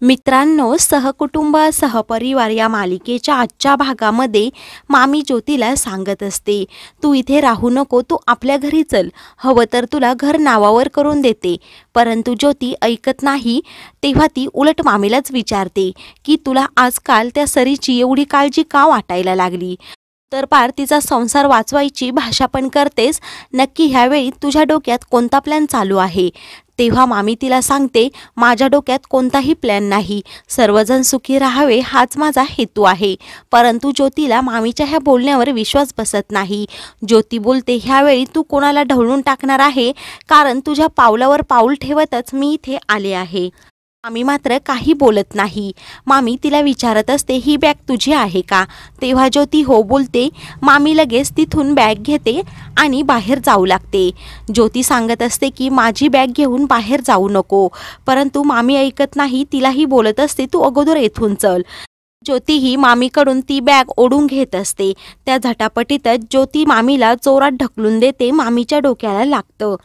मित्रांनो, सहकुटुंब सहपरिवार या मालिकेच्या आजच्या भागामध्ये मामी ज्योतीला सांगत असते, तू इथे राहू नको, तू आपल्या घरी चल, हवं तर तुला घर नावावर करून देते. परंतु ज्योती ऐकत नाही. तेव्हा ती उलट मामीलाच विचारते की तुला आजकाल त्या सरीची एवढी काळजी का वाटायला लागली? तर पार तिचा संसार वाचवायची भाषा पण करतेस. नक्की ह्यावेळी तुझ्या डोक्यात कोणता प्लॅन चालू आहे? तेव्हा मामी तिला सांगते, माझ्या डोक्यात कोणताही प्लॅन नाही, सर्वजण सुखी राहावे हाच माझा हेतू आहे. परंतु ज्योतीला मामीच्या ह्या बोलण्यावर विश्वास बसत नाही. ज्योती बोलते, ह्यावेळी तू कोणाला ढवळून टाकणार आहे? कारण तुझ्या पावलावर पाऊल ठेवतच मी इथे आले आहे. मामी मात्र काही बोलत नाही. मामी तिला विचारत असते, ही बॅग तुझी आहे का? तेव्हा ज्योती हो बोलते. मामी लगेच तिथून बॅग घेते आणि बाहेर जाऊ लागते. ज्योती सांगत असते की माझी बॅग घेऊन बाहेर जाऊ नको. परंतु मामी ऐकत नाही. तिलाही बोलत असते, तू अगोदर येथून चल. ज्योतीही मामीकडून ती बॅग ओढून घेत असते. त्या झटापटीतच ज्योती मामीला जोरात ढकलून देते. मामीच्या डोक्याला लागतं.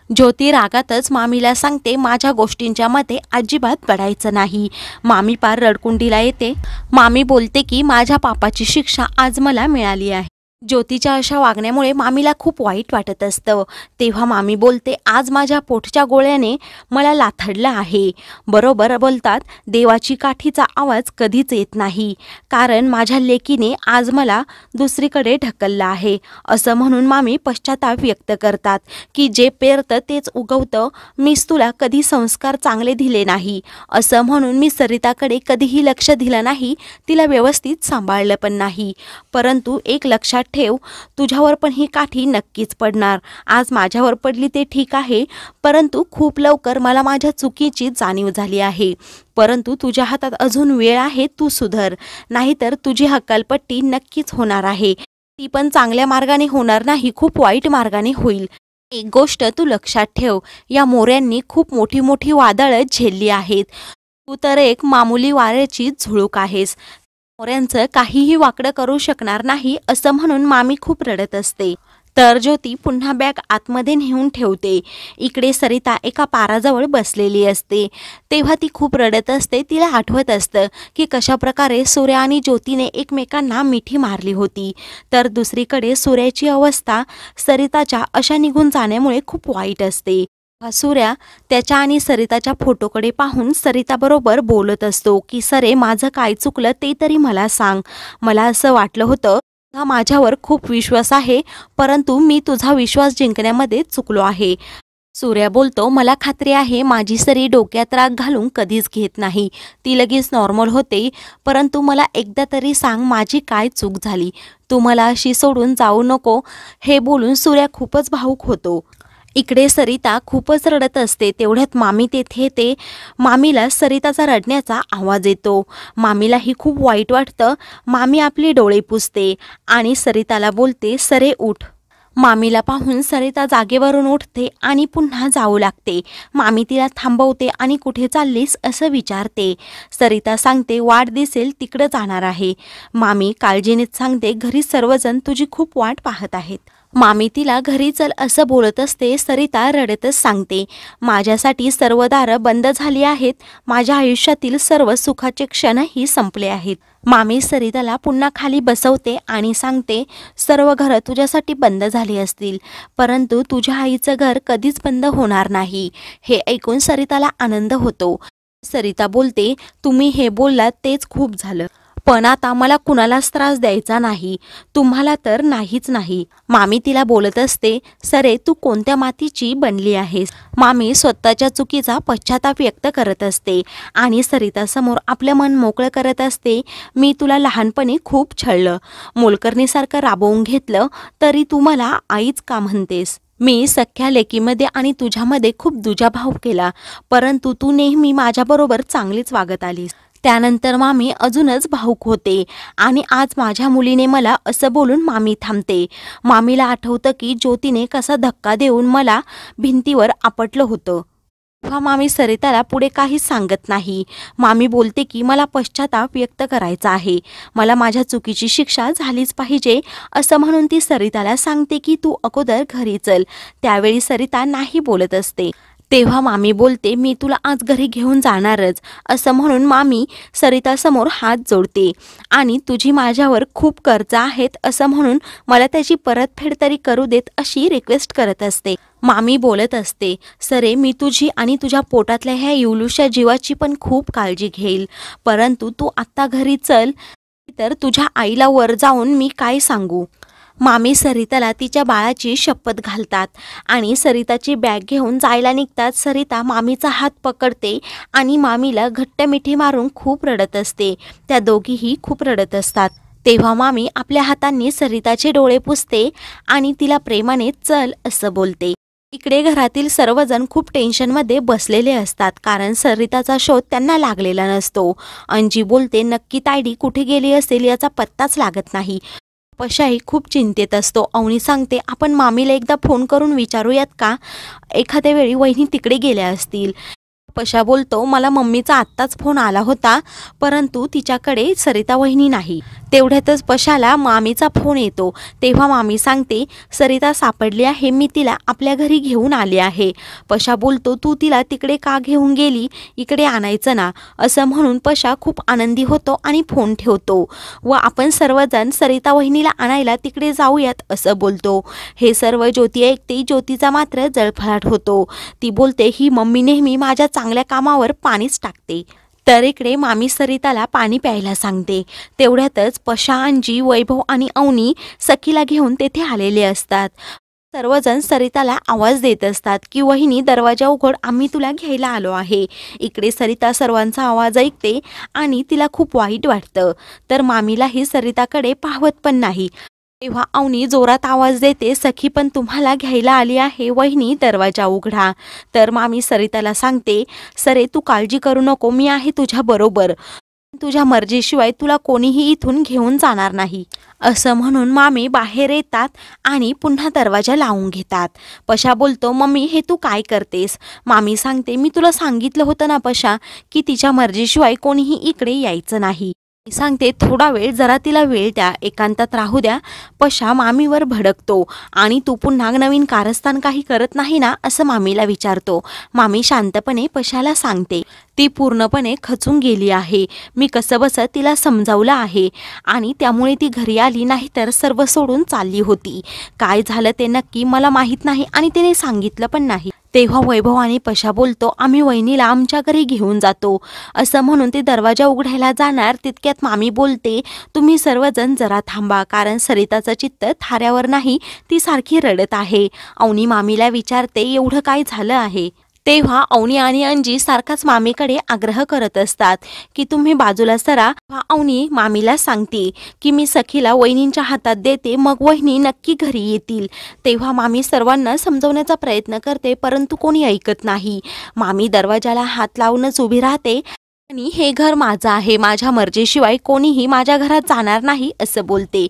ज्योती रागातच मामीला सांगते, माझ्या गोष्टींच्या मध्ये अजिबात पडायचं नाही. मामी पार रडकुंडीला येते. मामी बोलते की माझ्या पापाची शिक्षा आज मला मिळाली आहे. ज्योतीच्या अशा वागण्यामुळे मामीला खूप वाईट वाटत असतं. तेव्हा मामी बोलते, आज माझ्या पोटच्या गोळ्याने मला लाथडलं आहे. बरोबर बोलतात, देवाची काठीचा आवाज कधीच येत नाही. कारण माझ्या लेकीने आज मला दुसरीकडे ढकललं आहे. असं म्हणून मामी पश्चाताप व्यक्त करतात की जे पेरतं तेच उगवतं. मीच तुला कधी संस्कार चांगले दिले नाही. असं म्हणून मी सरिताकडे कधीही लक्ष दिलं नाही, तिला व्यवस्थित सांभाळलं पण नाही. परंतु एक लक्षात ठेव, तुझ्यावर पण ही काठी नक्कीच पडणार. आज माझ्यावर पडली ते ठीक आहे, परंतु खूप लवकर मला माझ्या चुकीची जाणीव झाली आहे. परंतु तुझ्या हातात अजून वेळ आहे, तू सुधर, नाहीतर तुझी हक्कलपट्टी नक्कीच होणार आहे. ती पण चांगल्या मार्गाने होणार नाही, खूप वाईट मार्गाने होईल. एक गोष्ट तू लक्षात ठेव, या मोऱ्यांनी खूप मोठी मोठी वादळं झेलली आहेत. तू तर एक मामूली वाऱ्याची झुळूक आहेस. मोऱ्यांचं काहीही वाकडं करू शकणार नाही. असं म्हणून मामी खूप रडत असते. तर ज्योती पुन्हा बॅग आतमध्ये नेऊन ठेवते. इकडे सरिता एका पाराजवळ बसलेली असते. तेव्हा ती खूप रडत असते. तिला आठवत असतं की कशाप्रकारे सूर्या आणि ज्योतीने एकमेकांना मिठी मारली होती. तर दुसरीकडे सूर्याची अवस्था सरिताच्या अशा निघून जाण्यामुळे खूप वाईट असते. सूर्या त्याच्या आणि सरिताच्या फोटोकडे पाहून सरिताबरोबर बोलत असतो की सरे, माझं काय चुकलं ते तरी मला सांग. मला असं वाटलं होतं तुझा माझ्यावर खूप विश्वास आहे, परंतु मी तुझा विश्वास जिंकण्यामध्ये चुकलो आहे. सूर्या बोलतो, मला खात्री आहे माझी सरी डोक्यात राग घालून कधीच घेत नाही. ती लगेच नॉर्मल होते. परंतु मला एकदा तरी सांग, माझी काय चूक झाली? तू मला अशी सोडून जाऊ नको. हे बोलून सूर्या खूपच भावूक होतो. इकडे सरिता खूपच रडत असते. तेवढ्यात मामी तेथे येते. मामीला सरिताचा रडण्याचा आवाज येतो. मामीलाही खूप वाईट वाटतं. मामी आपले डोळे पुसते आणि सरिताला बोलते, सरे उठ. मामीला पाहून सरिता जागेवरून उठते आणि पुन्हा जाऊ लागते. मामी तिला थांबवते आणि कुठे चाललीस असं विचारते. सरिता सांगते, वाट दिसेल तिकडं जाणार आहे. मामी काळजीनेच सांगते, घरी सर्वजण तुझी खूप वाट पाहत आहेत. मामी तिला घरी चल असं बोलत असते. सरिता रडतच सांगते, माझ्यासाठी सर्व दारं बंद झाली आहेत. माझ्या आयुष्यातील सर्व सुखाचे क्षणही संपले आहेत. मामी सरिताला पुन्हा खाली बसवते आणि सांगते, सर्व घरं तुझ्यासाठी बंद झाली असतील, परंतु तुझ्या आईचं घर कधीच बंद होणार नाही. हे ऐकून सरिताला आनंद होतो. सरिता बोलते, तुम्ही हे बोललात तेच खूप झालं, पण आता मला कुणालाच त्रास द्यायचा नाही, तुम्हाला तर नाहीच नाही. मामी तिला बोलत असते, सरे तू कोणत्या मातीची बनली आहेस? मामी स्वतःच्या चुकीचा पश्चाताप व्यक्त करत असते आणि सरितासमोर आपलं मन मोकळं करत असते. मी तुला लहानपणी खूप छळलं, मोलकरणीसारखं राबवून घेतलं, तरी तू मला आईच का म्हणतेस? मी सख्या लेकीमध्ये आणि तुझ्यामध्ये खूप दुजाभाव केला, परंतु तू नेहमी माझ्याबरोबर चांगलीच वागत आलीस. त्यानंतर मामी अजूनच भावूक होते आणि आज माझ्या मुलीने मला असं बोलून मामी थांबते. मामीला आठवतं की ज्योतीने कसा धक्का देऊन मला भिंतीवर आपटलं होतं. तेव्हा मामी सरिताला पुढे काहीच सांगत नाही. मामी बोलते की मला पश्चाताप व्यक्त करायचा आहे, मला माझ्या चुकीची शिक्षा झालीच पाहिजे. असं म्हणून ती सरिताला सांगते की तू अगोदर घरी चल. त्यावेळी सरिता नाही बोलत असते. तेव्हा मामी बोलते मी तुला आज घरी घेऊन जाणारच, असं म्हणून मामी सरितासमोर हात जोडते आणि तुझी माझ्यावर खूप कर्ज आहेत असं म्हणून मला त्याची परतफेड तरी करू देत अशी रिक्वेस्ट करत असते. मामी बोलत असते, सरे मी तुझी आणि तुझ्या पोटातल्या ह्या इवलूशा जीवाची पण खूप काळजी घेईल, परंतु तू आत्ता घरी चल, तर तुझ्या आईला वर जाऊन मी काय सांगू. मामी सरिताला तिच्या बाळाची शपथ घालतात आणि सरिताची बॅग घेऊन जायला निघतात. सरिता मामीचा हात पकडते आणि मामीला घट्ट मिठी मारून खूप रडत असते. त्या दोघीही खूप रडत असतात. तेव्हा मामी आपल्या हातांनी सरिताचे डोळे पुसते आणि तिला प्रेमाने चल असं बोलते. इकडे घरातील सर्वजण खूप टेन्शनमध्ये बसलेले असतात, कारण सरिताचा शोध त्यांना लागलेला नसतो. अंजी बोलते नक्की तायडी कुठे गेली असेल याचा पत्ताच लागत नाही. पशाही खूप चिंतेत असतो. अवनी सांगते आपण मामीला एकदा फोन करून विचारूयात का, एखाद्या वेळी वहिनी तिकडे गेल्या असतील. पशा बोलतो मला मम्मीचा आत्ताच फोन आला होता, परंतु तिच्याकडे सरिता वहिनी नाही. तेवढ्यातच पशाला मामीचा फोन येतो. तेव्हा मामी सांगते सरिता सापडली आहे, मी तिला आपल्या घरी घेऊन आले आहे. पशा बोलतो तू तिला तिकडे का घेऊन गेली, इकडे आणायचं ना, असं म्हणून पशा खूप आनंदी होतो आणि फोन ठेवतो व आपण सर्वजण सरिता वहिनीला आणायला तिकडे जाऊयात असं बोलतो. हे सर्व ज्योती ऐकते. ज्योतीचा मात्र जळफळाट होतो. ती बोलते ही मम्मी नेहमी माझ्या चांगल्या कामावर पाणीच टाकते. तर इकडे मामी सरिताला पाणी प्यायला सांगते. तेवढ्यातच पशा, अंजी, वैभव आणि अवनी सखीला घेऊन तेथे आलेले असतात. सर्वजण सरिताला आवाज देत असतात की वहिनी दरवाजा उघड, आम्ही तुला घ्यायला आलो आहे. इकडे सरिता सर्वांचा आवाज ऐकते आणि तिला खूप वाईट वाटतं. तर मामीलाही सरिताकडे पाहत पण नाही. तेव्हा अवनी जोरात आवाज देते सखी पण तुम्हाला घ्यायला आली आहे, वहिनी दरवाजा उघडा. तर मामी सरिताला सांगते सरे तू काळजी करू नको, मी आहे तुझ्या बरोबर, तुझ्या मर्जीशिवाय तुला कोणीही इथून घेऊन जाणार नाही. असं म्हणून मामी बाहेर येतात आणि पुन्हा दरवाजा लावून घेतात. पशा बोलतो मम्मी हे तू काय करतेस. मामी सांगते मी तुला सांगितलं होतं ना पशा की तिच्या मर्जीशिवाय कोणीही इकडे यायचं नाही. सांगते थोडा वेळ, जरा तिला वेळ द्या, एकांतात राहू द्या. पशा मामीवर भडकतो आणि तू पुन्हा नवीन कारस्थान काही करत नाही ना असं मामीला विचारतो. मामी शांतपणे पशाला सांगते ती पूर्णपणे खचून गेली आहे, मी कसंबसं तिला समजावलं आहे आणि त्यामुळे ती घरी आली, नाही तर सर्व सोडून चालली होती. काय झालं ते नक्की मला माहीत नाही आणि तिने सांगितलं पण नाही. तेव्हा वैभव आणि पशा बोलतो आम्ही वहिनीला आमच्या घरी घेऊन जातो. असं म्हणून ते दरवाजा उघडायला जाणार तितक्यात मामी बोलते तुम्ही सर्वजण जरा थांबा, कारण सरिताचं चित्त थाऱ्यावर नाही, ती सारखी रडत आहे. अवनी मामीला विचारते एवढं काय झालं आहे. तेव्हा अवनी आणि अंजी सारखाच मामीकडे आग्रह करत असतात की तुम्ही बाजूला सरा. अवनी मामीला सांगते की मी सखीला वहिनींच्या हातात देते, मग वहिनी नक्की घरी येतील. तेव्हा मामी सर्वांना समजवण्याचा प्रयत्न करते, परंतु कोणी ऐकत नाही. मामी दरवाजाला हात लावूनच उभी राहते आणि हे घर माझं आहे, माझ्या मर्जीशिवाय कोणीही माझ्या घरात जाणार नाही असं बोलते.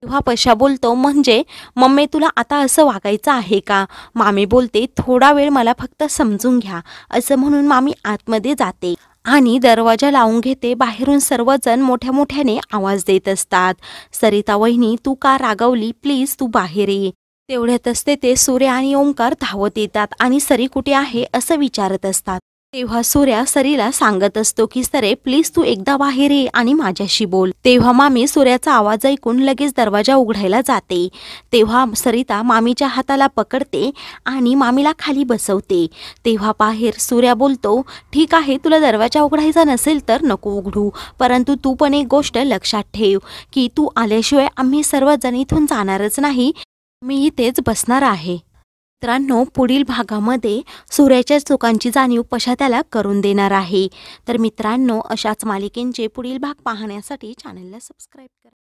तेव्हा पशा बोलतो म्हणजे मम्मी तुला आता असं वागायचं आहे का. मामी बोलते थोडा वेळ मला फक्त समजून घ्या. असं म्हणून मामी आतमध्ये जाते आणि दरवाजा लावून घेते. बाहेरून सर्वजण मोठ्या मोठ्याने आवाज देत असतात सरिता वहिनी तू का रागावली, प्लीज तू बाहेर ये. तेवढ्यातच ते सूर्य आणि ओंकार धावत येतात आणि सरी कुठे आहे असं विचारत असतात. तेव्हा सूर्या सरीला सांगत असतो की सरे प्लीज तू एकदा बाहेर ये आणि माझ्याशी बोल. तेव्हा मामी सूर्याचा आवाज ऐकून लगेच दरवाजा उघडायला जाते. तेव्हा सरिता मामीच्या हाताला पकडते आणि मामीला खाली बसवते. तेव्हा बाहेर सूर्या बोलतो ठीक आहे तुला दरवाजा उघडायचा नसेल तर नको उघडू, परंतु तू पण एक गोष्ट लक्षात ठेव की तू आल्याशिवाय आम्ही सर्वजण इथून जाणारच नाही, मी इथेच बसणार आहे. मित्रांनो पुढील भागामध्ये सूर्याच्या चुकांची जाणीव पशा त्याला करून देणार आहे. तर मित्रांनो अशाच मालिकेंचे पुढील भाग पाहण्यासाठी चॅनलला सबस्क्राईब करा.